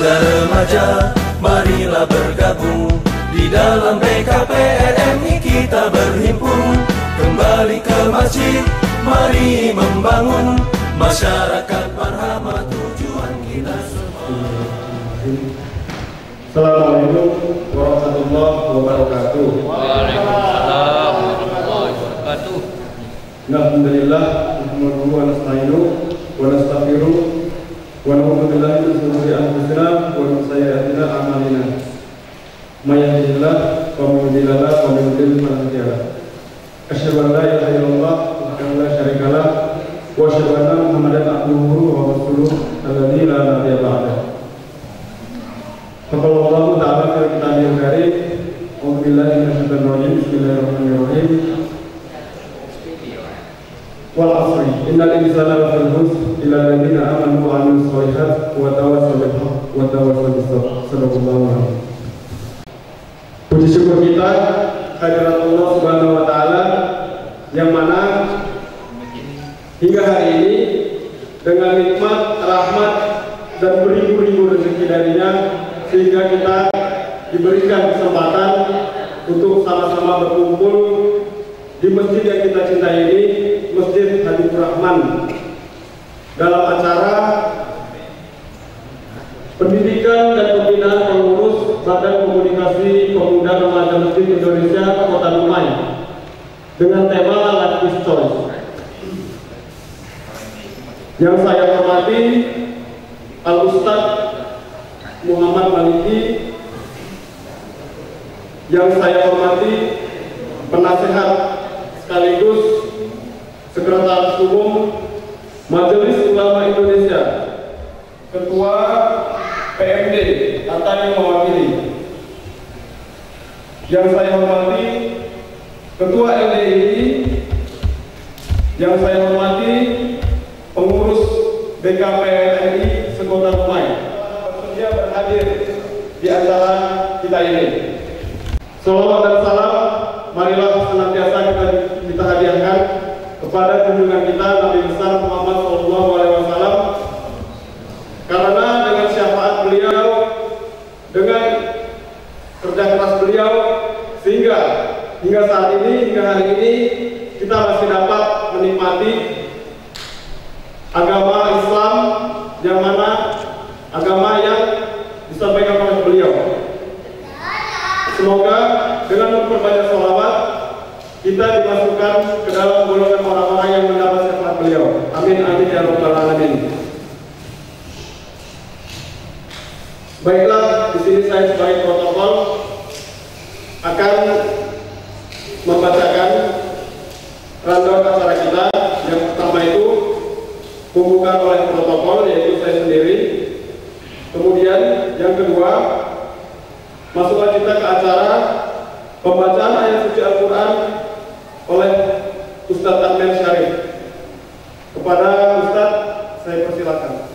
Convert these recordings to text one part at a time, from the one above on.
pemuda remaja, marilah bergabung. Di dalam BKPRMI kita berhimpun, kembali ke masjid, mari membangun masyarakat marhamah, tujuan kita semua. Assalamualaikum warahmatullahi wabarakatuh. Waalaikumsalam warahmatullahi wabarakatuh. Alhamdulillah, nahmaduhu wa nasta'inuhu wa nastaghfiruh wa na'udzu billahi min shururi anfusina wa min sayyiati a'malina. May yahdihillahu fala mudilla lahu wa may yudlil fala hadiya lahu. Asyhadu an la ilaha illallah wahdahu la syarika lahu wa asyhadu anna Muhammadan abduhu wa rasuluh alladzi la nabiyya ba'dahu. Allah Ta'ala fil kitabul karim. A'udzubillahi minasyaitonir rajim. Bismillahirrahmanirrahim. Wal 'asri innal insana lafii khusr illa alladziina aamanu wa 'amilus shalihaati wa tawassaw bil haqqi wa tawassaw bis sabr. Shadaqallahu a'lam. Puji syukur kita kehadirat Allah Subhanahu wa taala yang mana hingga hari ini dengan nikmat, rahmat dan beribu-ribu rezeki darinya, sehingga kita diberikan kesempatan untuk sama-sama berkumpul di masjid yang kita cintai ini, Masjid Habibur Rahman, dalam acara pendidikan dan pembinaan pengurus Badan Komunikasi Pemuda Remaja Masjid Indonesia Kota Dumai dengan tema Life's Choice. Yang saya hormati Al-Ustaz Muhammad Maliki, yang saya hormati penasehat sekaligus Sekretaris Umum Majelis Ulama Indonesia, Ketua PMD atau yang mewakili, yang saya hormati Ketua LDII, yang saya hormati pengurus BKPRMI Sekota Dumai, bersedia berhadir di acara kita ini. Salawat dan salam marilah senantiasa kita hadiahkan kepada junjungan kita Nabi besar Muhammad SAW, karena dengan syafaat beliau, dengan kerja keras beliau, sehingga hingga saat ini, hingga hari ini kita masih dapat menikmati agama Islam, yang mana agama yang disampaikan oleh beliau. Semoga dengan memperbanyak sholawat kita dimasukkan ke dalam golongan orang-orang yang mendapat syafaat beliau. Amin amin ya rabbal alamin. Baiklah, di sini saya sebagai protokol akan membacakan rundown acara kita. Yang pertama itu pembukaan oleh protokol, yaitu saya sendiri. Kemudian yang kedua, masuklah kita ke acara pembacaan ayat suci Al-Quran oleh Ustadz Ahmed Syarif. Kepada Ustadz, saya persilakan.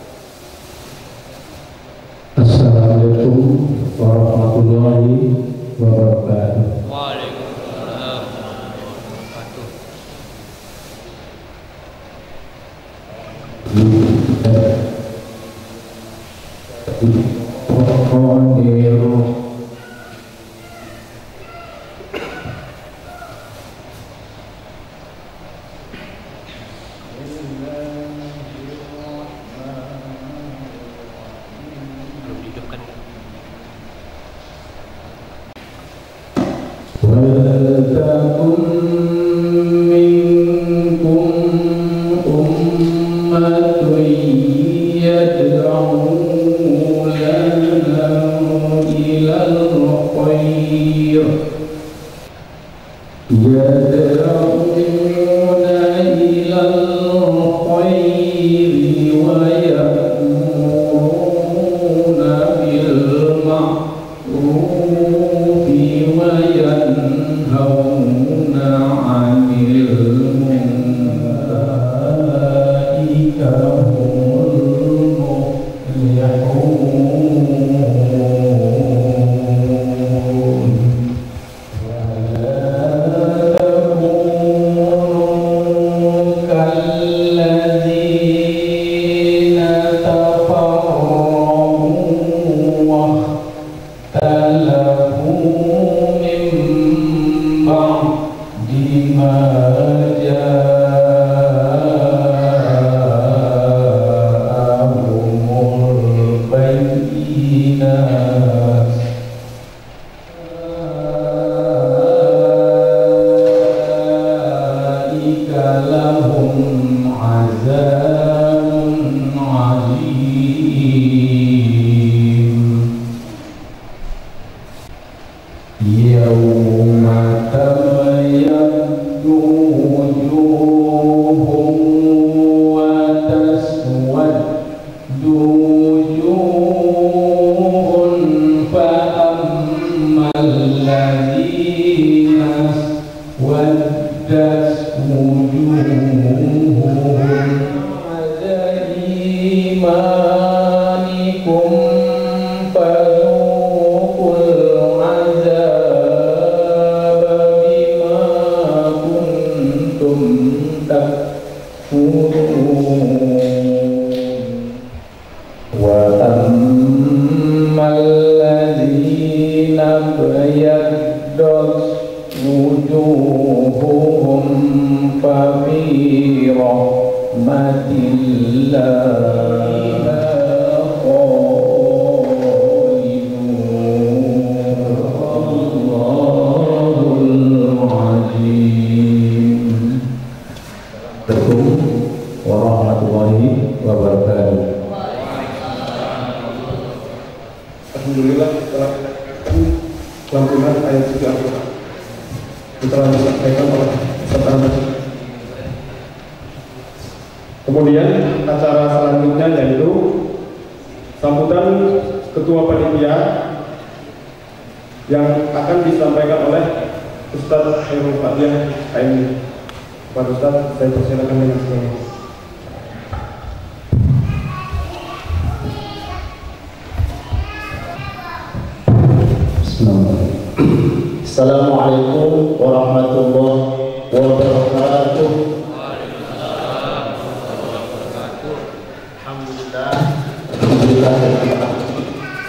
Assalamualaikum warahmatullahi wabarakatuh. Waalaikumsalam warahmatullahi wabarakatuh. إخوانكم فذوقوا العذاب بما كنتم تكفرون وأما الذين ابيضت وجوههم ففي رحمة الله خالدون العظيم. Assalamualaikum warahmatullahi wabarakatuh. Alhamdulillah telah menyampaikan lantunan ayat suci Al-Quran. Telah disampaikan oleh Ustaz Ahmad. Kemudian acara selanjutnya yaitu sambutan Ketua Panitia yang akan disampaikan oleh Ustaz Khairul Fatihah KMI. Pak Ustaz, saya persilakan dengan segala. Assalamualaikum warahmatullahi wabarakatuh. Alhamdulillah.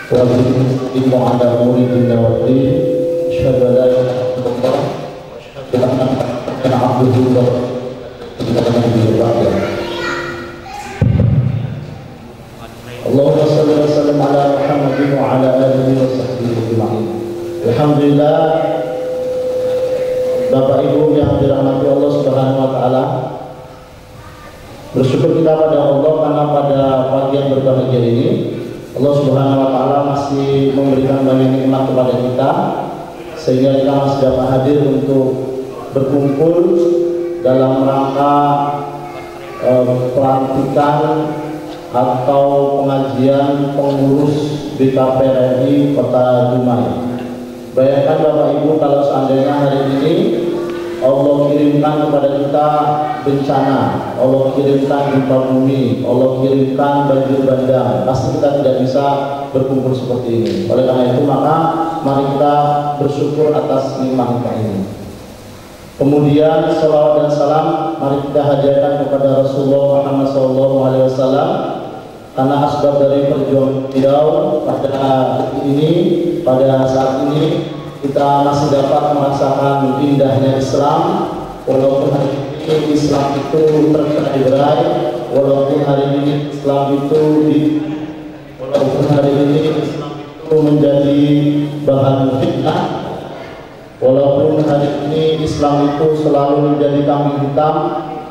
Wabillahi ala muridin wa asyhadu an la ilaha illallah wa asyhadu anna abduhu wa rasuluhu. Allahumma shalli wa sallim ala Muhammadin wa ala alihi wa sahbihi ajma'in. Alhamdulillah, Bapak Ibu yang dirahmati Allah Subhanahu wa taala. Bersyukur kita pada Allah karena pada pagi yang berbahagia ini Allah Subhanahu wa taala masih memberikan banyak nikmat kepada kita sehingga kita masih dapat hadir untuk berkumpul dalam rangka pelantikan atau pengajian pengurus BKPRI Kota Dumai. Bayangkan Bapak Ibu kalau seandainya hari ini Allah kirimkan kepada kita bencana, Allah kirimkan gempa bumi, Allah kirimkan banjir bandang, pasti kita tidak bisa berkumpul seperti ini. Oleh karena itu maka mari kita bersyukur atas nikmat ini. Kemudian salawat dan salam mari kita hadiahkan kepada Rasulullah Muhammad SAW karena asbab dari perjuangan beliau pada ini, pada saat ini kita masih dapat merasakan indahnya Islam. Walaupun hari ini Islam itu tercerai-berai, walaupun hari ini Islam itu menjadi bahan fitnah, walaupun hari ini Islam itu selalu menjadi kambing hitam,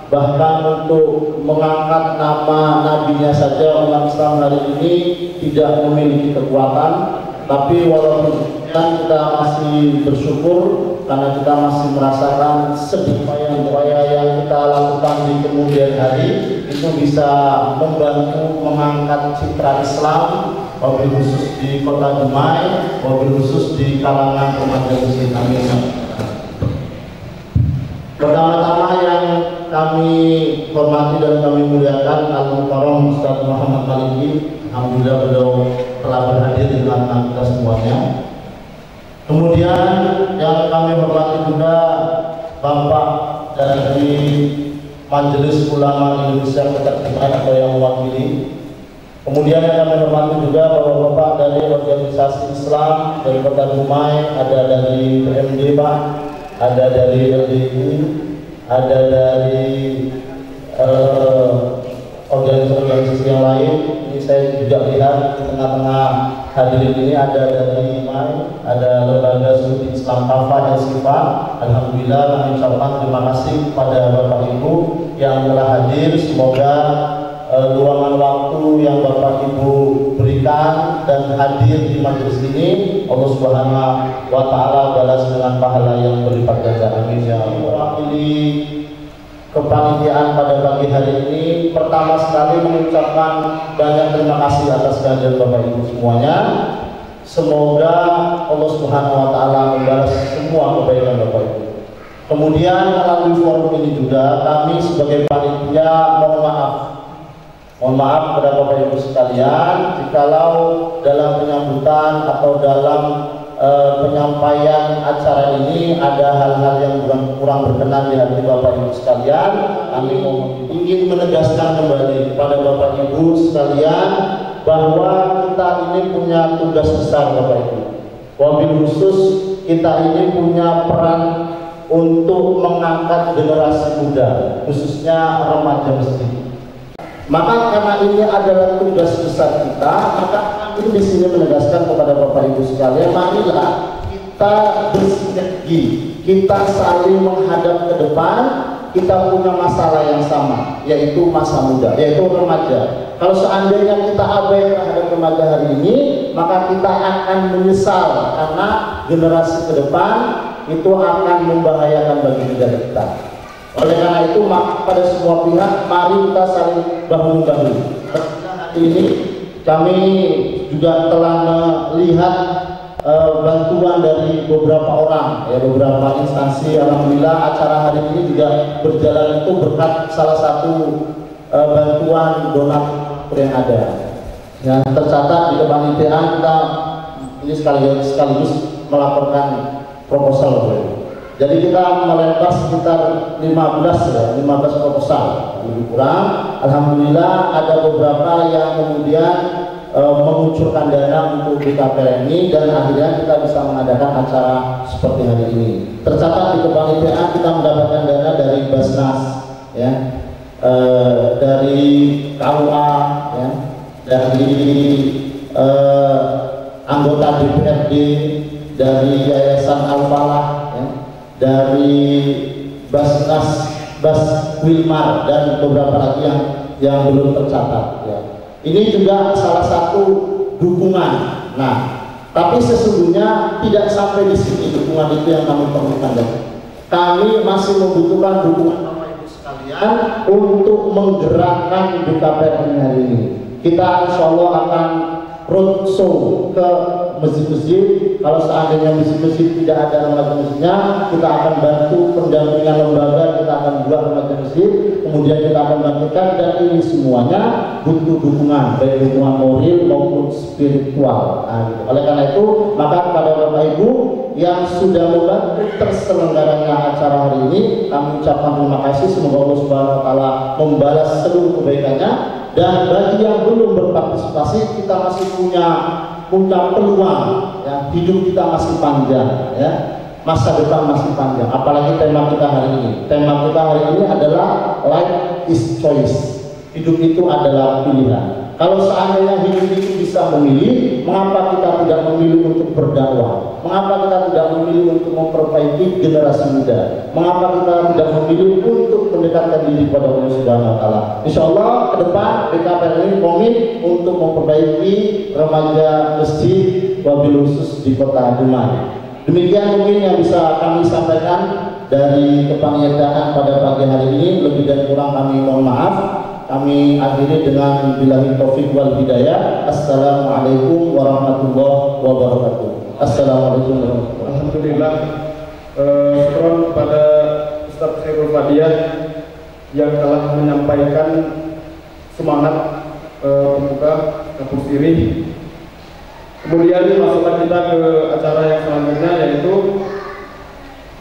bahkan untuk mengangkat nama nabinya saja umat Islam hari ini tidak memiliki kekuatan. Tapi walaupun kita masih bersyukur karena kita masih merasakan sedikit upaya yang kita lakukan di kemudian hari itu bisa membantu mengangkat citra Islam, wabil khusus di Kota Dumai, wabil khusus di kalangan umat muslim. Amin. Pertama-tama yang kami hormati dan kami muliakan Al-Mukarram Ustaz Muhammad Maliki. Alhamdulillah beliau telah berhadir di tengah kita semuanya. Kemudian yang kami hormati juga Bapak dari Majelis Ulama Indonesia Kota Dumai atau yang mewakili. Kemudian yang kami hormati juga Bapak-bapak dari organisasi Islam dari Kota Dumai, ada dari PMD Pak, ada dari LDI, ada dari organisasi yang lain. Ini saya juga lihat di tengah-tengah hadirin ini ada dari IMAI, ada Lembaga Studi Islam Kafah dan Sifa. Alhamdulillah kami ucapkan terima kasih kepada Bapak Ibu yang telah hadir. Semoga luangan waktu yang Bapak Ibu berikan dan hadir di majelis ini Allah Subhanahu wa taala balas dengan pahala yang berlipat ganda. Amin ya Allah. Kepanitiaan pada pagi hari ini pertama sekali mengucapkan banyak terima kasih atas kehadiran Bapak Ibu semuanya. Semoga Allah Subhanahu wa taala membalas semua kebaikan Bapak Ibu. Kemudian melalui forum ini juga kami sebagai panitia mohon maaf Mohon maaf kepada Bapak Ibu sekalian, jikalau dalam penyambutan atau dalam penyampaian acara ini ada hal-hal yang kurang berkenan di hati Bapak Ibu sekalian, kami ingin menegaskan kembali kepada Bapak Ibu sekalian bahwa kita ini punya tugas besar Bapak Ibu. Wabil khusus kita ini punya peran untuk mengangkat generasi muda, khususnya remaja masjid. Maka karena ini adalah tugas besar kita, maka kami di sini menegaskan kepada Bapak Ibu sekalian, marilah kita bersinergi, kita saling menghadap ke depan. Kita punya masalah yang sama, yaitu masa muda, yaitu remaja. Kalau seandainya kita abai terhadap remaja hari ini, maka kita akan menyesal karena generasi ke depan itu akan membahayakan bagi negara kita. Oleh karena itu, maka pada semua pihak, mari kita saling bahu-bahu. Hari ini kami juga telah melihat bantuan dari beberapa orang, ya, beberapa instansi. Alhamdulillah acara hari ini juga berjalan itu berkat salah satu bantuan donatur yang ada. Yang tercatat di kepanitiaan kita ini sekaligus melaporkan proposal. Jadi kita melempar sekitar 15 proposal, lebih kurang. Alhamdulillah ada beberapa yang kemudian mengucurkan dana untuk BKPRMI dan akhirnya kita bisa mengadakan acara seperti hari ini. Tercatat di kepanitiaan kita mendapatkan dana dari Basnas, ya, dari KUA, ya, dari anggota DPRD, dari Yayasan Al-Falah, ya, dari Basnas, Bas Wilmar dan beberapa lagi yang belum tercatat. Ya. Ini juga salah satu dukungan. Nah, tapi sesungguhnya tidak sampai di sini dukungan itu yang kami perlukan. Kami masih membutuhkan dukungan Bapak Ibu sekalian untuk menggerakkan BKPRMI hari ini. Kita insya Allah akan roadshow ke masjid-masjid. Kalau seandainya masjid-masjid tidak ada lembaga masjidnya, kita akan bantu pendampingan lembaga, kita akan buat lembaga masjid, kemudian kita akan bantukan, dan ini semuanya butuh dukungan, baik dukungan moral maupun spiritual. Nah, gitu. Oleh karena itu, maka kepada Bapak Ibu yang sudah membantu terselenggaranya acara hari ini, kami ucapkan terima kasih. Semoga Allah Subhanahu wa Ta'ala membalas seluruh kebaikannya. Dan bagi yang belum berpartisipasi, kita masih punya peluang, ya, hidup kita masih panjang, ya, masa depan masih panjang. Apalagi tema kita hari ini. Tema kita hari ini adalah life is choice. Hidup itu adalah pilihan. Kalau seandainya hidup itu bisa memilih, mengapa kita tidak memilih untuk berdakwah? Mengapa kita tidak memilih untuk memperbaiki generasi muda? Mengapa kita tidak memilih untuk mendekatkan diri pada Allah Subhanahu wa Ta'ala? Insya Allah ke depan BKPRMI komit untuk memperbaiki remaja masjid wabil khusus di Kota Dumai. Demikian mungkin yang bisa kami sampaikan dari kepanitiaan pada pagi hari ini. Lebih dan kurang kami mohon maaf. Kami akhiri dengan billahi taufik wal hidayah. Assalamualaikum warahmatullahi wabarakatuh. Assalamualaikum warahmatullahi wabarakatuh. Alhamdulillah, syukur kepada Ustaz Khairul Fadiyah yang telah menyampaikan semangat pembuka kampus ini. Kemudian masukkan kita ke acara yang selanjutnya, yaitu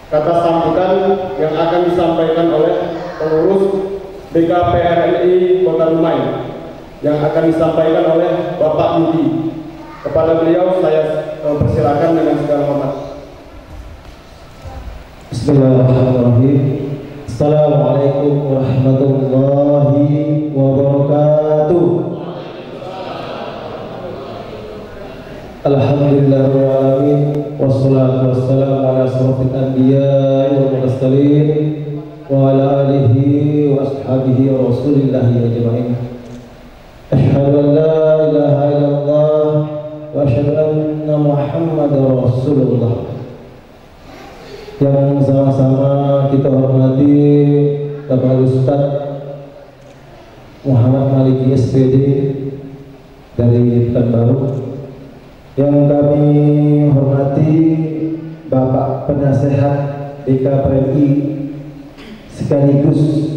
kata sambutan yang akan disampaikan oleh pengurus BKPRMI Kota Dumai yang akan disampaikan oleh Bapak Yudi. Kepada beliau saya persilakan dengan segala hormat. Bismillahirrahmanirrahim. Assalamualaikum warahmatullahi wabarakatuh. Alhamdulillahirabbil alamin wassalatu wassalamu ala asyrofil anbiya'i wal mursalin wa ala alihi wa ashabihi wa rasulillahi ajma'in. Asyhadu an la ilaha illallah wa asyhadu anna Muhammadar Rasulullah. Yang sama-sama kita hormati Bapak Ustaz Muhammad Maliki SPD dari Pekanbaru, yang kami hormati Bapak Penasehat BKPRMI sekaligus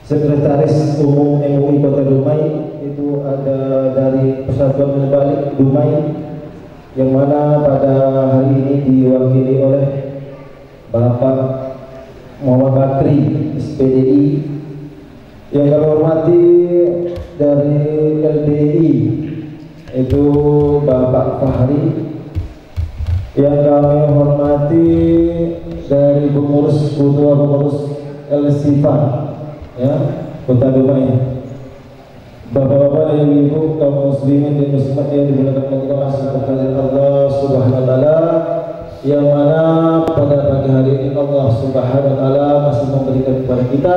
Sekretaris Umum MUI Kota Dumai, itu ada dari Persatuan Mubalik Dumai, yang mana pada hari ini diwakili oleh Bapak Muhammad Bakri SPDI. Yang kami hormati dari LDI itu Bapak Fahri. Yang kami hormati dari pengurus, ketua pengurus LSIFA ya, Kota Dumai. Bapak-bapak dan ibu kaum muslimin dan muslimat yang dimuliakan Allah Subhanahu wa taala, yang mana pada pagi hari ini Allah Subhanahu wa taala masih memberikan kepada kita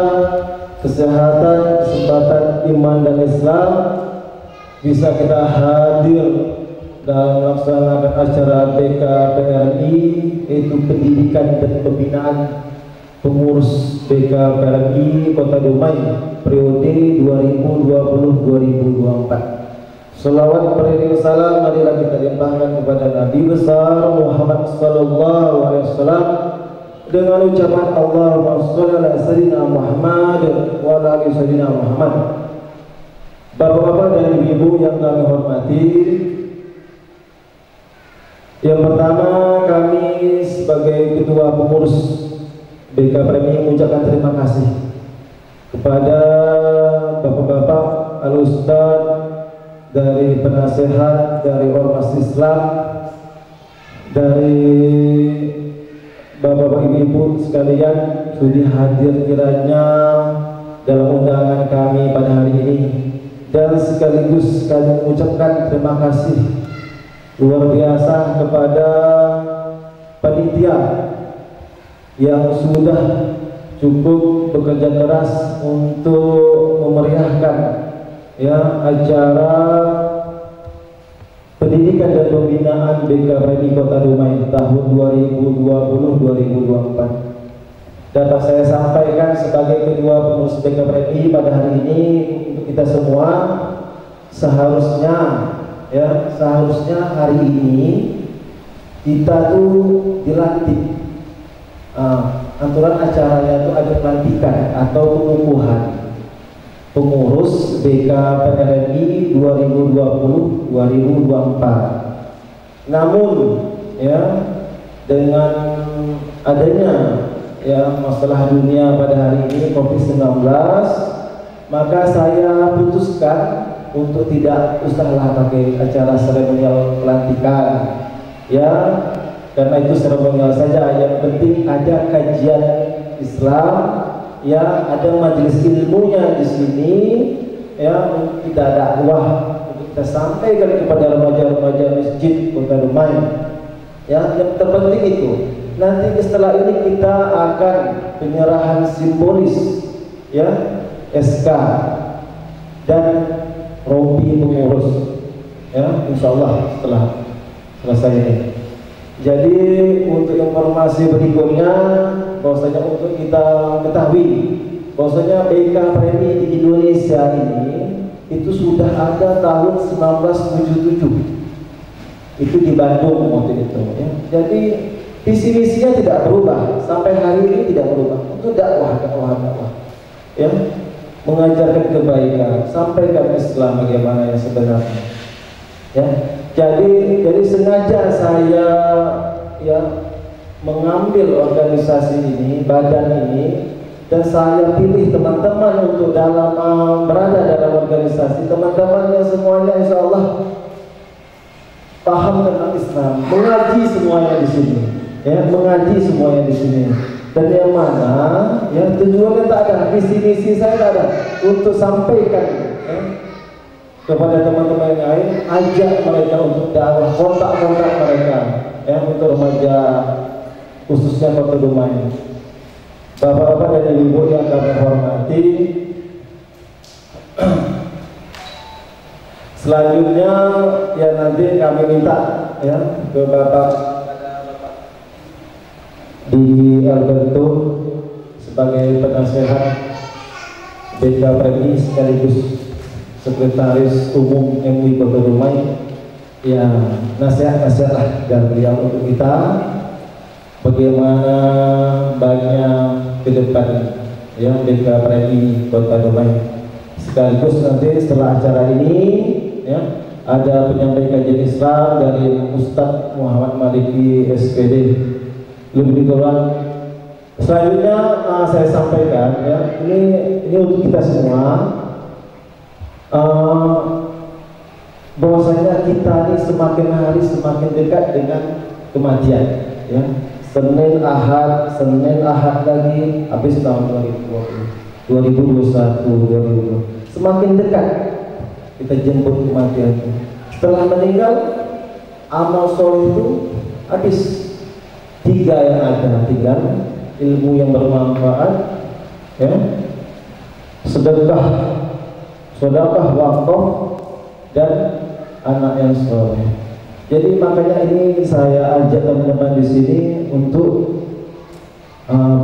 kesehatan, kesempatan iman dan Islam, bisa kita hadir dalam melaksanakan acara BKPRI, yaitu pendidikan dan pembinaan pengurus BKPRI Kota Dumai periode 2020-2024. Shalawat beriring salam marilah kita limpahkan kepada Nabi besar Muhammad sallallahu alaihi wasallam dengan ucapan Allahumma shalli ala sayyidina Muhammad wa ala ali sayyidina Muhammad. Bapak-bapak dan ibu yang kami hormati, yang pertama kami sebagai ketua pengurus BKPRI mengucapkan terima kasih kepada bapak-bapak al-ustad dari penasehat dari Ormas Islam, dari bapak-bapak ibu sekalian sudah hadir kiranya dalam undangan kami pada hari ini, dan sekaligus kami mengucapkan terima kasih luar biasa kepada panitia yang sudah cukup bekerja keras untuk memeriahkan ya acara pendidikan dan pembinaan BKPRI Kota Dumai tahun 2020-2024. Dapat saya sampaikan sebagai ketua pengurus BKPRI pada hari ini untuk kita semua, seharusnya hari ini kita tuh dilantik. Aturan acaranya itu ada pelantikan atau pengukuhan pengurus BKPRI 2020-2024. Namun ya, dengan adanya ya masalah dunia pada hari ini COVID-19, maka saya putuskan untuk tidak usahlah pakai acara seremonial pelantikan ya, karena itu seremonial saja. Yang penting ada kajian Islam ya, ada majelis ilmunya di sini ya, untuk kita dakwah, untuk kita sampaikan kepada remaja-remaja masjid Kota Dumai ya. Yang terpenting itu nanti setelah ini kita akan penyerahan simbolis ya, SK dan rompi pengurus ya, insyaallah setelah selesai ini. Jadi untuk informasi berikutnya, bahwasanya untuk kita ketahui bahwasanya BKPRI di Indonesia ini itu sudah ada tahun 1977. Itu di Bandung waktu itu ya. Jadi visi misinya tidak berubah sampai hari ini, tidak berubah. Untuk dakwah ya, mengajarkan kebaikan, sampaikan Islam bagaimana yang sebenarnya ya. Jadi sengaja saya ya mengambil organisasi ini, badan ini, dan saya pilih teman-teman untuk berada dalam organisasi. Teman-teman yang semuanya insya Allah paham tentang Islam, mengaji semuanya di sini ya, mengaji semuanya di sini. Dan yang mana ya tujuannya tak ada, visi misi saya tak ada, untuk sampaikan ya kepada teman-teman yang lain, ajak mereka untuk dakwah, kontak mereka ya, untuk remaja khususnya Kota Dumai. Bapak-bapak dan ibu yang kami hormati, selanjutnya ya nanti kami minta ya ke Bapak di Alberto sebagai penasehat BKPRI sekaligus Sekretaris Umum MUI Kota Dumai ya, nasihat-nasihat dari beliau untuk kita bagaimana baiknya ke depan ya BKPRI Kota Dumai. Sekaligus nanti setelah acara ini ya ada penyampaian kajian Islam dari Ustadz Muhammad Maliki SPD. Lebih kurang selanjutnya saya sampaikan ya, ini untuk kita semua bahwasanya kita ini semakin hari semakin dekat dengan kematian ya. Senin Ahad lagi habis tahun 2021 semakin dekat kita jemput kematian. Setelah meninggal amal soleh itu habis. 3 yang ada, 3 ilmu yang bermanfaat ya, sedekah wakaf dan anak yang soleh. Jadi makanya ini saya ajak teman-teman di sini untuk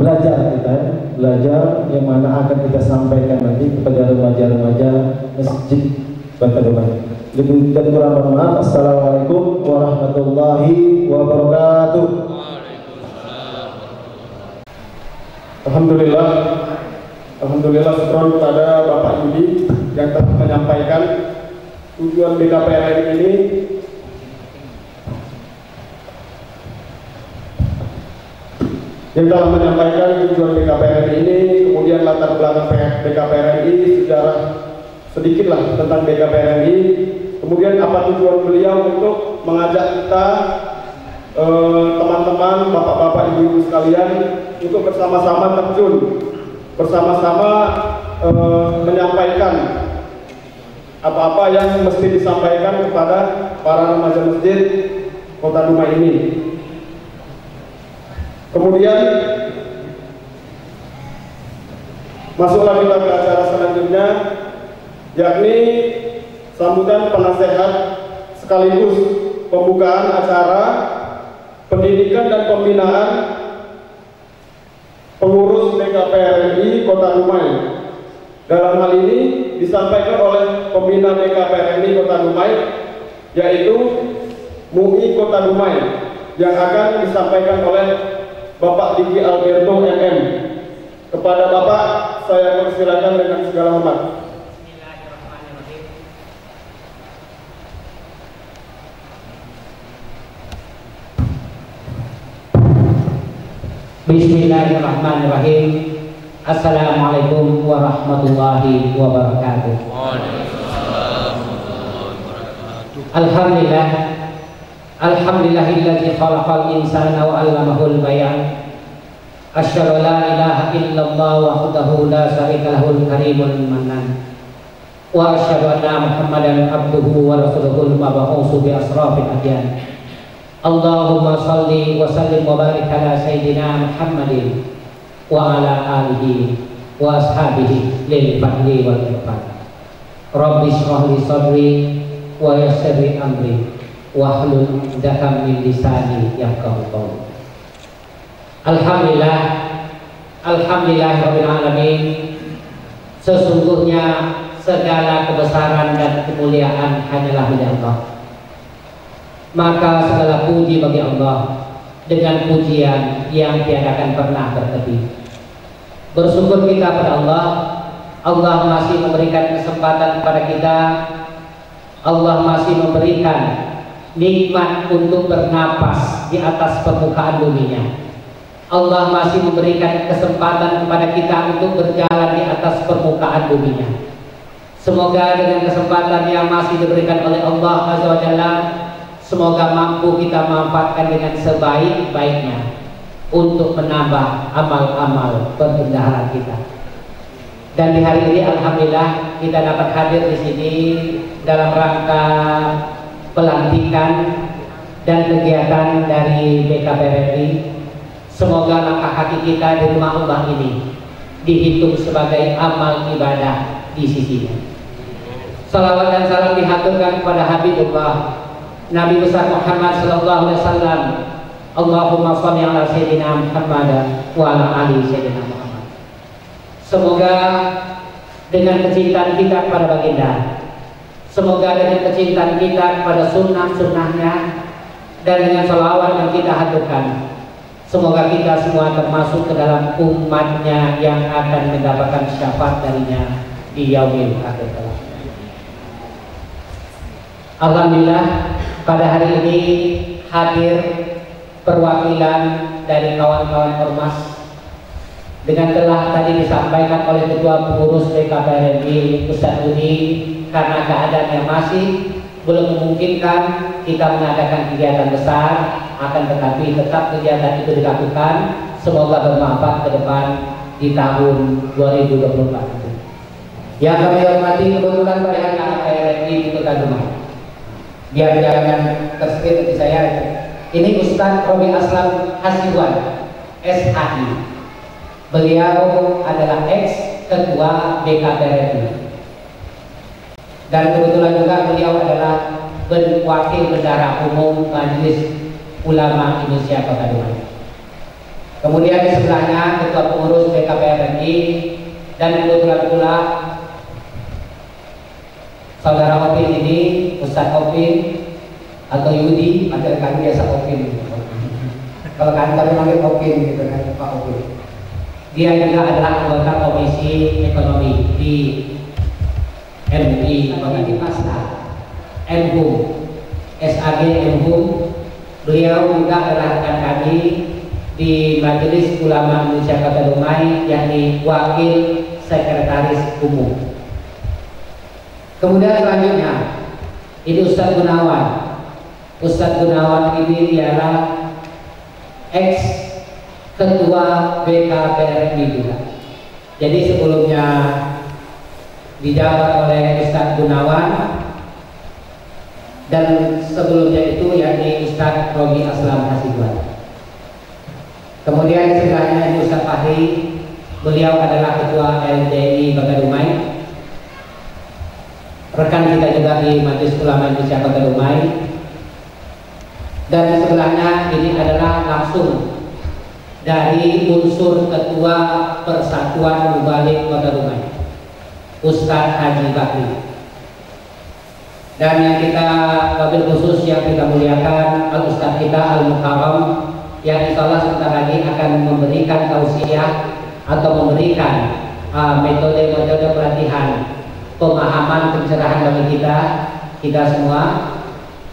belajar kita, belajar yang mana akan kita sampaikan nanti kepada remaja-remaja masjid Kota Dumai. Lebih dan kurang mohon maaf. Assalamualaikum warahmatullahi wabarakatuh. Alhamdulillah syukur kepada Bapak Yudi yang telah menyampaikan tujuan BKPRI ini. Kemudian latar belakang BKPRI, sejarah sedikitlah tentang BKPRI, kemudian apa tujuan beliau untuk mengajak kita teman-teman, bapak-bapak, ibu-ibu sekalian untuk bersama-sama terjun, bersama-sama menyampaikan apa-apa yang mesti disampaikan kepada para remaja masjid Kota Dumai ini. Kemudian masuklah kita ke acara selanjutnya, yakni sambutan penasehat sekaligus pembukaan acara pendidikan dan pembinaan pengurus BKPRI Kota Dumai. Dalam hal ini disampaikan oleh pembina BKPRI Kota Dumai, yaitu MUI Kota Dumai, yang akan disampaikan oleh Bapak Diki Alberto MM. Kepada Bapak saya persilakan dengan segala hormat. Bismillahirrahmanirrahim. Assalamualaikum warahmatullahi wabarakatuh. Alhamdulillah, alhamdulillahilladzi khalaqal insana wa 'allamahul bayan. Asyhadu la ilaha illallah wahdahu la syarika lahul karimul mannan. Wa asyhadu anna Muhammadan abduhu wa rasuluhul mab'utsu bi asrafil adyan. Allahumma salli wa sallim wa barik ala sayyidina Muhammadin wa ala alihi wa ashabihi lil fadli wal irfan. Rabbi shrah li sadri wa yassir li amri wa hlul 'uqdatam min lisani yafqahu qawli. Alhamdulillah, alhamdulillahirabbil alamin. Sesungguhnya segala kebesaran dan kemuliaan hanyalah milik Allah. Maka segala puji bagi Allah dengan pujian yang tiada akan pernah berhenti. Bersyukur kita pada Allah. Allah masih memberikan kesempatan kepada kita. Allah masih memberikan nikmat untuk bernapas di atas permukaan buminya. Allah masih memberikan kesempatan kepada kita untuk berjalan di atas permukaan buminya. Semoga dengan kesempatan yang masih diberikan oleh Allah Azza wa Jalla, semoga mampu kita manfaatkan dengan sebaik-baiknya untuk menambah amal-amal perbendaharaan kita. Dan di hari ini alhamdulillah kita dapat hadir di sini dalam rangka pelantikan dan kegiatan dari BKPRI. Semoga langkah kaki kita di rumah Allah ini dihitung sebagai amal ibadah di sisinya. Salawat dan salam dihaturkan kepada Habibullah Nabi besar Muhammad sallallahu alaihi wasallam. Allahumma shalli ala sayyidina Muhammad wa ala ali sayyidina Muhammad. Semoga dengan kecintaan kita kepada baginda, semoga dengan kecintaan kita kepada sunnah-sunnahnya, dan dengan salawat yang kita haturkan, Semoga kita semua termasuk ke dalam umatnya yang akan mendapatkan syafaat darinya di yaumil akhir kelak. Alhamdulillah pada hari ini hadir perwakilan dari kawan-kawan ormas dengan telah tadi disampaikan oleh Ketua Pengurus BKPRMI Ustadz Udi, karena keadaan yang masih belum memungkinkan kita mengadakan kegiatan besar, akan tetapi tetap kegiatan itu dilakukan. Semoga bermanfaat ke depan di tahun 2024. Yang kami hormati, kebetulan pada hari KPRMI di Kota Dumai, biar jangan terskip di saya, ini Ustadz Robi Aslam Hasibuan SHI. Beliau adalah ex-ketua BKPRMI dan kebetulan juga beliau adalah wakil bendahara umum Majelis Ulama Indonesia Kota Dumai. Kemudian di sebelahnya Ketua Pengurus BKPRMI, dan kebetulan pula Saudara Opin ini, Ustadz Opin atau Yudi, panggil kami biasa Opin. Kalau kami manggil Opin gitu kan, Pak Opin. Dia juga adalah anggota Komisi Ekonomi di MUI Pengadi Pasar, MHUM, SAG MHUM. Beliau juga adalah rekan kami di Majelis Ulama Indonesia Kota Dumai, yakni Wakil Sekretaris Umum. Kemudian selanjutnya ini Ustadz Gunawan. Ustadz Gunawan ini ialah ex-ketua BKPRMI juga. Jadi sebelumnya dijabat oleh Ustadz Gunawan, dan sebelumnya itu yakni Ustadz Robi Aslam Hasibuan. Kemudian sebelahnya ini Ustadz Fahri, beliau adalah Ketua LDI Kota Dumai, rekan kita juga di Majelis Ulama Indonesia Kota Dumai. Dan sebelahnya ini adalah langsung dari unsur Ketua Persatuan Mubalik Kota Dumai, Ustadz Haji Bakri. Dan yang kita wabil khusus yang kita muliakan Al-Ustadz kita Al-Mukarram, yang insya Allah sebentar lagi akan memberikan tausiah atau memberikan metode-metode pelatihan pemahaman pencerahan bagi kita semua,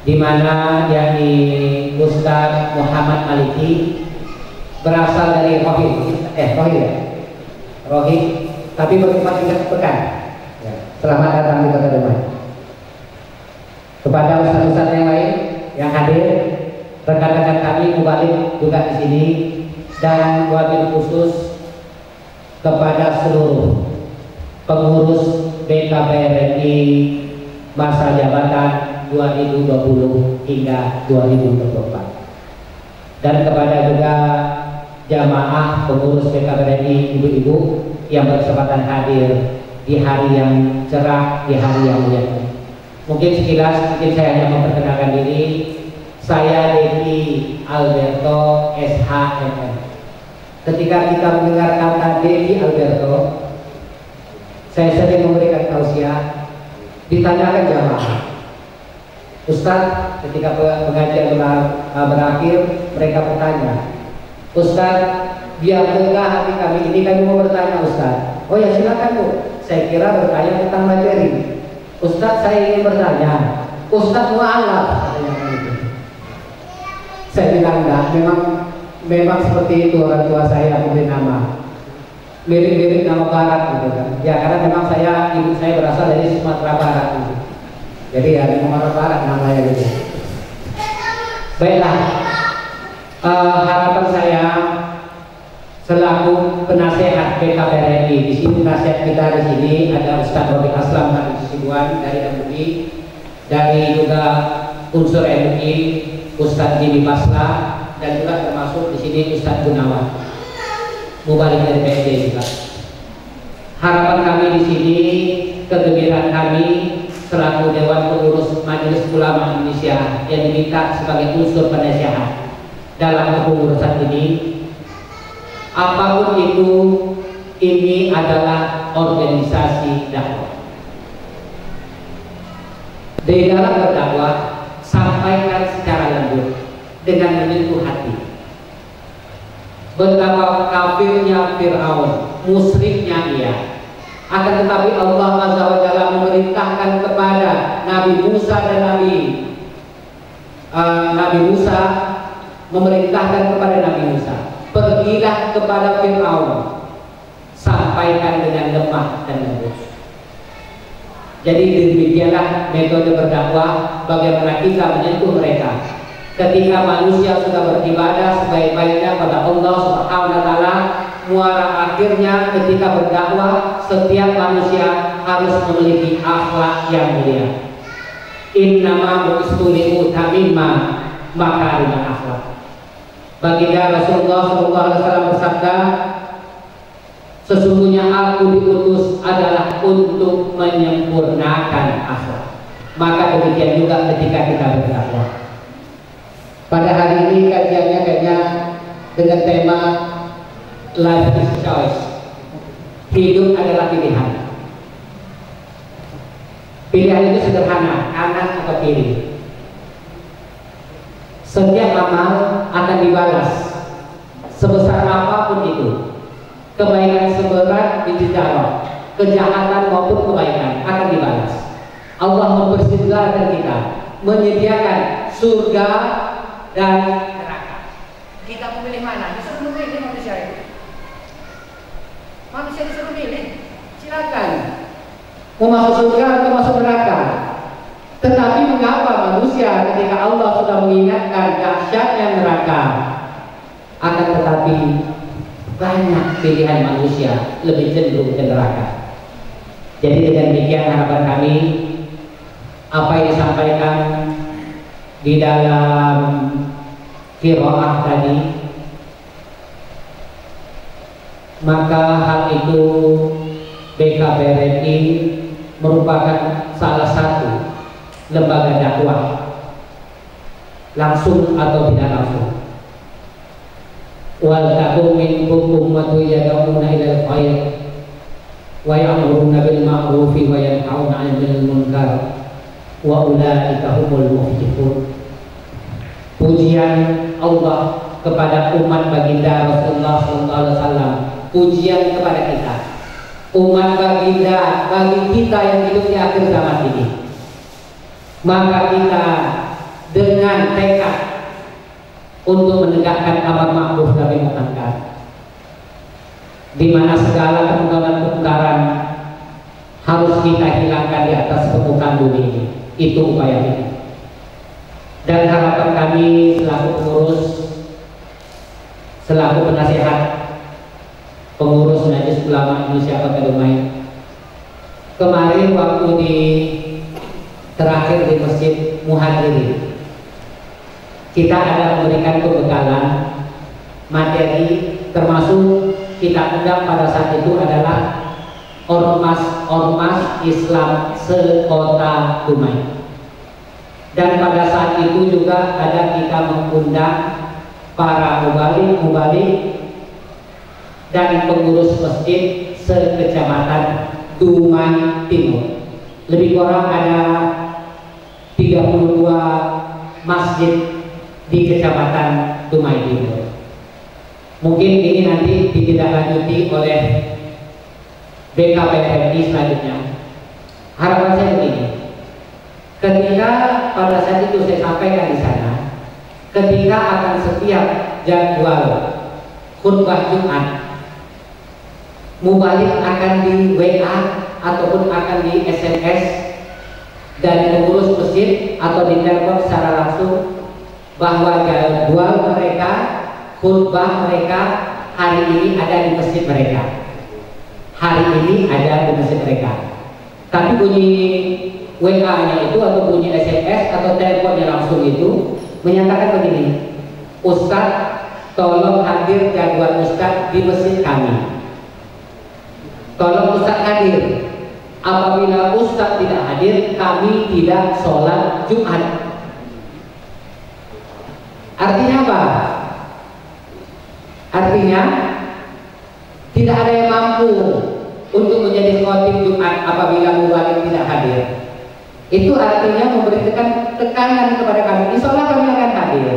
di mana yakni Ustadz Muhammad Maliki berasal dari Rohing, tapi bertempat di Pekan. Selamat datang di Kota Dumai. Kepada ustaz-ustaz yang lain yang hadir, rekan-rekan kami mubalik juga di sini, dan wabil khusus kepada seluruh pengurus BKPRMI masa jabatan 2020 hingga 2024, dan kepada juga jamaah pengurus BKPRMI ibu-ibu yang berkesempatan hadir di hari yang cerah, di hari yang mulia. Mungkin sekilas saya hanya memperkenalkan diri. Saya Dedi Alberto SHMM. Ketika kita mendengar kata Dedi Alberto, saya sering memberikan tausiah, ditanyakan jamaah. Ustadz, ketika pengajian berakhir, mereka bertanya, Ustadz, biar lega hati kami ini, kami mau bertanya Ustadz. Oh ya silakan Bu. Saya kira bertanya tentang materi. Ustadz, saya ingin bertanya, Ustadz mu'alaf. Saya bilang enggak, memang seperti itu orang tua saya memberi nama, mirip-mirip nama barat gitu kan. Ya karena memang ibu saya berasal dari Sumatera Barat gitu. Jadi ya memang orang barat namanya gitu. Baiklah, harapan saya selaku penasehat BKPRMI, di sini nasihat kita di sini ada Ustadz Robi Aslam Hasibuan dari MUI, dari juga unsur MUI Ustadz Dini Pasla, dan juga termasuk di sini Ustadz Gunawan mubalik dari PSD juga. Harapan kami di sini, kegembiraan kami selaku Dewan Pengurus Majelis Ulama Indonesia yang diminta sebagai unsur penasehat dalam kepengurusan ini, apapun itu, ini adalah organisasi dakwah. Di dalam berdakwah, sampaikan secara lembut dengan menyentuh hati. betapa kafirnya Fir'aun, musyriknya dia. Akan tetapi Allah Azza wa Jalla memerintahkan kepada Nabi Musa dan Nabi Musa memerintahkan kepada Nabi Musa, pergilah kepada Fir'aun, sampaikan dengan lemah dan lembut. Jadi demikianlah metode berdakwah, bagaimana kita menyentuh mereka. Ketika manusia sudah beribadah sebaik-baiknya pada Allah Subhanahu wa taala, muara akhirnya ketika berdakwah setiap manusia harus memiliki akhlak yang mulia. Innama bu'istu tamimma makarimul akhlak. Baginda Rasulullah SAW bersabda, sesungguhnya aku diutus adalah untuk menyempurnakan akhlak. Maka demikian juga ketika kita berdakwah. Pada hari ini kajiannya kayaknya dengan tema Life is choice. Hidup adalah pilihan. Pilihan itu sederhana, kanan atau kiri. Setiap amal akan dibalas sebesar apapun itu. Kebaikan seberat dijarah, kejahatan maupun kebaikan akan dibalas. Allah mempersediakan kita, menyediakan surga dan neraka. Kita memilih mana? Disuruh memilih manusia itu. Manusia disuruh milih, silakan mau masuk surga atau masuk neraka. Tetapi mengapa manusia ketika Allah sudah mengingatkan dahsyatnya neraka, akan tetapi banyak pilihan manusia lebih cenderung ke neraka. Jadi dengan demikian harapan kami, apa yang disampaikan di dalam qiraah tadi, maka hal itu BKBRI merupakan salah satu lembaga dakwah, langsung atau tidak langsung. Wal takum minkum ummatun yad'una ilal khair wa ya'muruna bil ma'ruf wa yanhauna 'anil munkar wa ulaika humul muflihun. Pujian Allah kepada umat baginda Rasulullah SAW, pujian kepada kita, umat baginda, bagi kita yang hidup di akhir zaman ini. Maka kita dengan tekad untuk menegakkan amar ma'ruf nahi munkar, di mana segala kemungkaran harus kita hilangkan di atas permukaan bumi ini. Itu upaya kita. Dan harapan kami selaku pengurus, selaku penasihat pengurus Majelis Ulama Indonesia Kota Dumai, kemarin waktu di terakhir di Masjid Muhajirin, kita ada memberikan pembekalan materi, termasuk kita undang pada saat itu adalah ormas Islam sekota Dumai. Dan pada saat itu juga ada kita mengundang para mubalik dan pengurus masjid sekecamatan Dumai Timur. Lebih kurang ada 32 masjid di kecamatan Dumai Timur. Mungkin ini nanti ditindaklanjuti oleh BKPRI selanjutnya. Harapan saya begini, ketika pada saat itu saya sampaikan di sana, ketika akan setiap jadwal khutbah Jumat, mubalik akan di WA ataupun akan di SMS dari pengurus masjid atau di telepon secara langsung bahwa jadwal mereka, khutbah mereka hari ini ada di masjid mereka. Hari ini ada di masjid mereka. Tapi bunyi WA-nya itu atau bunyi SMS atau teleponnya langsung itu menyatakan begini, Ustadz tolong hadir jadwal Ustadz di masjid kami. Tolong Ustadz hadir. Apabila Ustadz tidak hadir, kami tidak sholat Jumat. Artinya apa? Artinya tidak ada yang mampu untuk menjadi khotib Jumat apabila mubalik tidak hadir. Itu artinya memberikan tekanan kepada kami. Insya Allah kami akan hadir.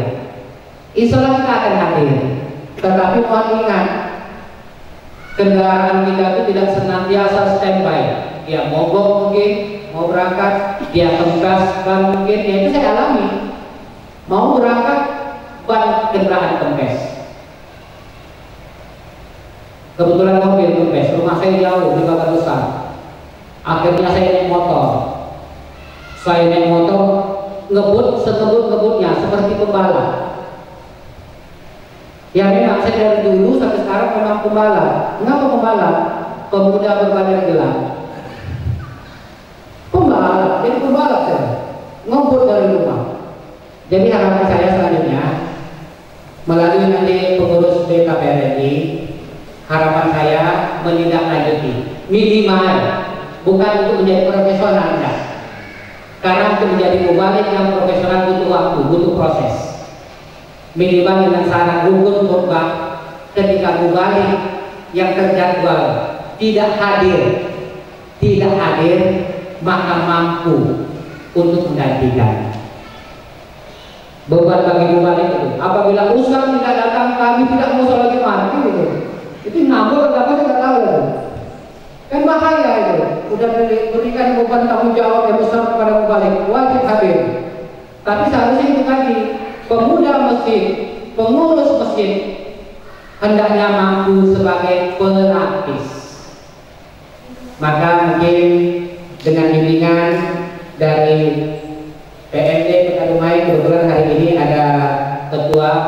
Insya Allah kita akan hadir. Tetapi mohon ingat, kendaraan kita itu tidak senantiasa standby. Dia mogok mungkin, mau berangkat, dia kempes ban mungkin, ya itu saya alami. Mau berangkat, ban kendaraan kempes. Kebetulan mobil kempes, rumah saya jauh di Kota Besar. Akhirnya saya naik motor. Saya naik motor, ngebut sengebut-ngebutnya seperti pembalap. Ya memang saya dari dulu sampai sekarang memang pembalap. Kenapa pembalap? Pemuda berbadan gelap. Pembalap, jadi pembalap saya. Ngebut dari rumah. Jadi harapan saya selanjutnya melalui nanti pengurus BKPRI, harapan saya menindaklanjuti minimal, bukan untuk menjadi profesional enggak. Karena untuk menjadi mubalik yang profesional butuh waktu, butuh proses. Minimal dengan syarat rukun khutbah ketika mubalik yang terjadwal tidak hadir maka mampu untuk menggantikan. Beban bagi mubalik itu apabila ustaz tidak datang, kami tidak mau sholat Jumat gitu. Itu ngambul apa tidak tahu. Kan bahaya itu. Udah berikan beban tanggung jawab yang besar kepada mubalik, wajib hadir. Tapi seharusnya itu tadi, pemuda masjid, pengurus masjid hendaknya mampu sebagai pelapis. Maka mungkin dengan bimbingan dari PMD Kota Dumai, kebetulan hari ini ada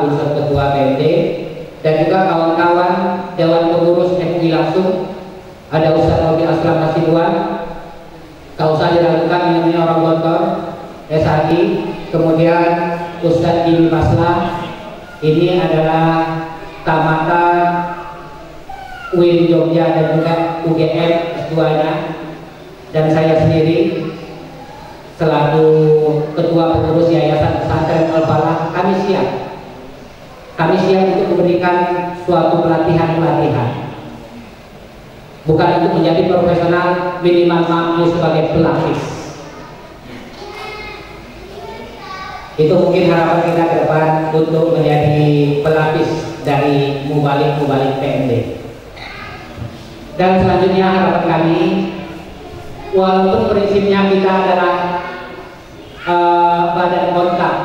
unsur ketua PMD dan juga kawan-kawan Dewan Pengurus MUI langsung. Ada Ustaz Robi Aslam Hasibuan, tak usah diragukan ini orang Gontor, SHI. Kemudian Ustaz Jimmy Maslah, ini adalah tamatan UIN Jogja dan juga UGM S2-nya, dan saya sendiri selaku ketua pengurus Yayasan Pesantren Al-Falah. Kami siap untuk memberikan suatu pelatihan. Bukan untuk menjadi profesional, minimal mampu sebagai pelapis. Itu mungkin harapan kita ke depan untuk menjadi pelapis dari mubalik PMD. Dan selanjutnya harapan kami, walaupun prinsipnya kita adalah badan kontak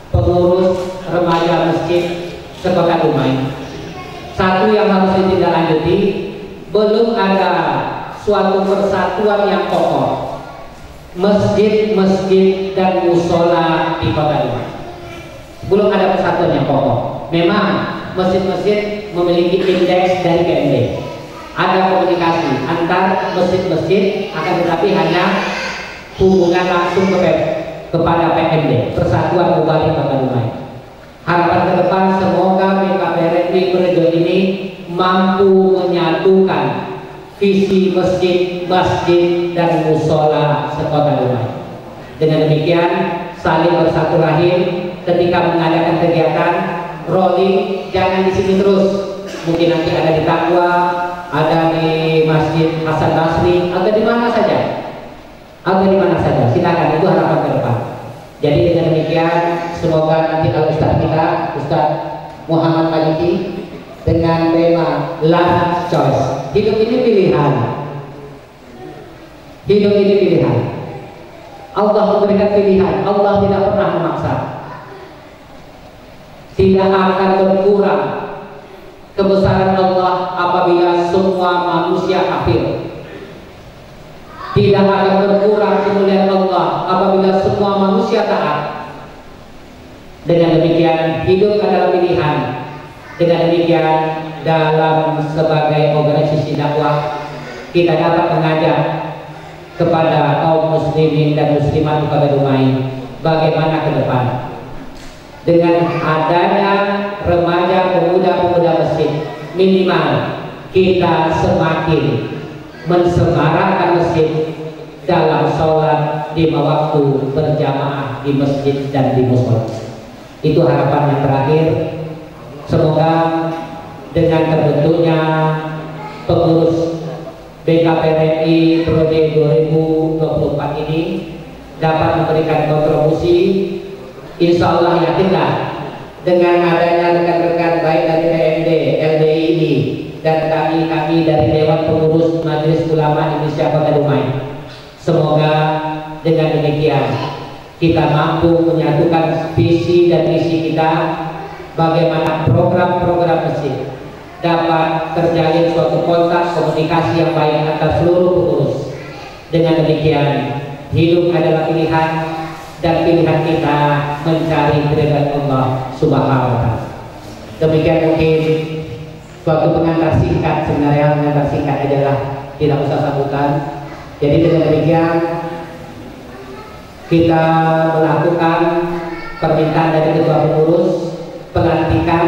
pengurus remaja masjid sekota Dumai, satu yang harus ditindaklanjuti, belum ada suatu persatuan yang kokoh masjid dan musola di Kota Dumai. Belum ada persatuan yang kokoh. Memang masjid-masjid memiliki indeks dari PMD. Ada komunikasi antar masjid-masjid, akan tetapi hanya hubungan langsung kepada PMD, Persatuan Mubalik Kota Dumai. Harapan ke depan semoga BKPRI periode ini mampu menyatukan visi masjid dan musola sekota Dumai. Dengan demikian saling bersatu rahim ketika mengadakan kegiatan rolling, jangan di sini terus. Mungkin nanti ada di Takwa, ada di Masjid Hasan Basri, atau di mana saja. Silakan, itu harapan ke depan. Jadi dengan demikian semoga nanti kalau Ustaz kita, Ustaz Muhammad Maliki, dengan tema Life Choice, hidup ini pilihan. Allah memberikan pilihan. Allah tidak pernah memaksa. Tidak akan berkurang kebesaran Allah apabila semua manusia kafir. Tidak akan berkurang kemuliaan Allah apabila semua manusia taat. Dengan demikian hidup adalah pilihan. Dengan demikian dalam sebagai organisasi dakwah kita dapat mengajak kepada kaum muslimin dan muslimat di Kota Dumai bagaimana ke depan dengan adanya remaja pemuda masjid. Minimal kita semakin mensemarakkan masjid dalam sholat 5 waktu berjamaah di masjid dan di musola. Itu harapan yang terakhir. Semoga dengan terbentuknya pengurus BKPRI periode 2024 ini dapat memberikan kontribusi. Insya Allah yakinlah dengan adanya rekan-rekan baik dari PMD, LDII, dan kami dari Dewan Pengurus Majelis Ulama Indonesia Kota Dumai. Semoga dengan demikian kita mampu menyatukan visi dan misi kita, bagaimana program-program masjid dapat terjalin suatu kontak komunikasi yang baik antar seluruh pengurus. Dengan demikian, hidup adalah pilihan, dan pilihan kita mencari keridhaan Allah Subhanahu wa Ta'ala. Demikian mungkin suatu pengantar singkat, sebenarnya pengantar singkat adalah tidak usah sambutan. Jadi dengan demikian kita melakukan permintaan dari ketua pengurus pelantikan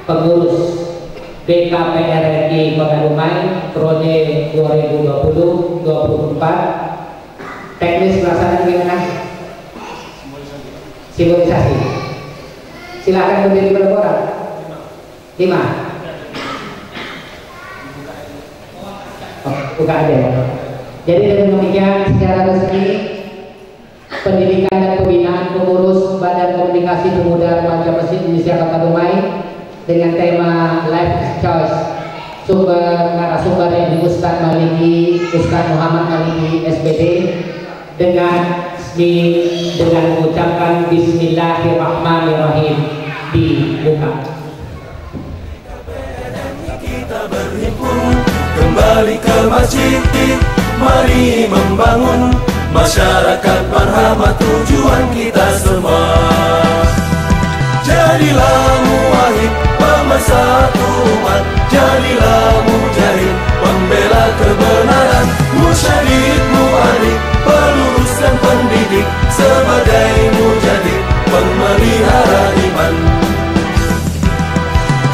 pengurus BKPRRI Kota Dumai periode 2020-2024. Teknis pelaksanaan gimana? Simbolisasi. Silakan berdiri berapa orang? 5. Buka aja ya. Jadi dengan demikian secara resmi pendidikan dan pembinaan pengurus Badan Komunikasi Pemuda Remaja Masjid Indonesia Kota Dumai dengan tema Life Choice, sumber narasumber yang Ustaz Maliki, Ustaz Muhammad Maliki SPD, dengan mengucapkan Bismillahirrahmanirrahim dibuka. Kita berhimpun kembali ke masjid, mari membangun masyarakat marhamah, tujuan kita semua. Jadilah muwahhid pemersatu umat, jadilah mujahid pembela kebenaran, musyadid mu'alif pelurus dan pendidik, sebagai mujahid pemelihara iman.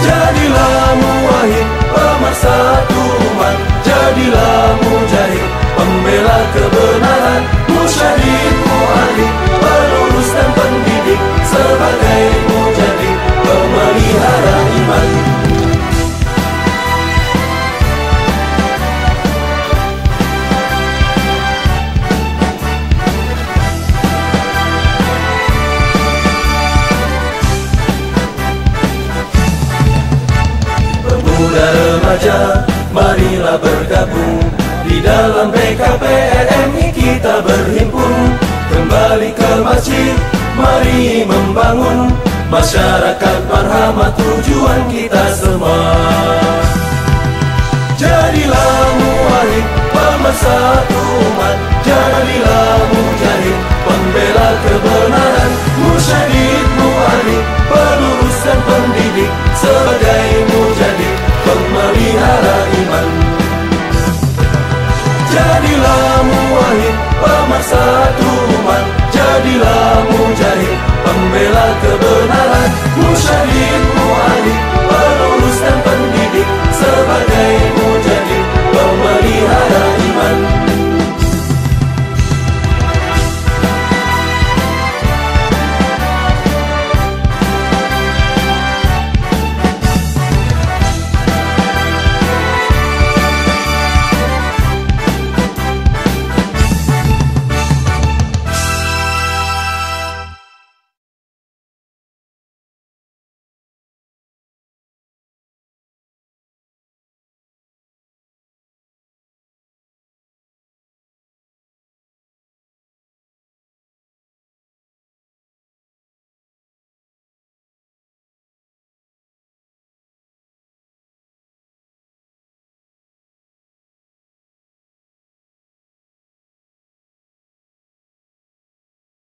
Jadilah muwahhid pemersatu umat, jadilah mujahid pembela kebenaran, musyadid mu'alif pelurus dan pendidik, sebagai mujahid pemelihara iman. Pemuda remaja, marilah bergabung di dalam BKPRMI, kita berhimpun kembali ke masjid, mari membangun masyarakat marhamah, tujuan kita semua. Jadilah muwahhid pemersatu umat, jadilah mujahid pembela kebenaran, musyadid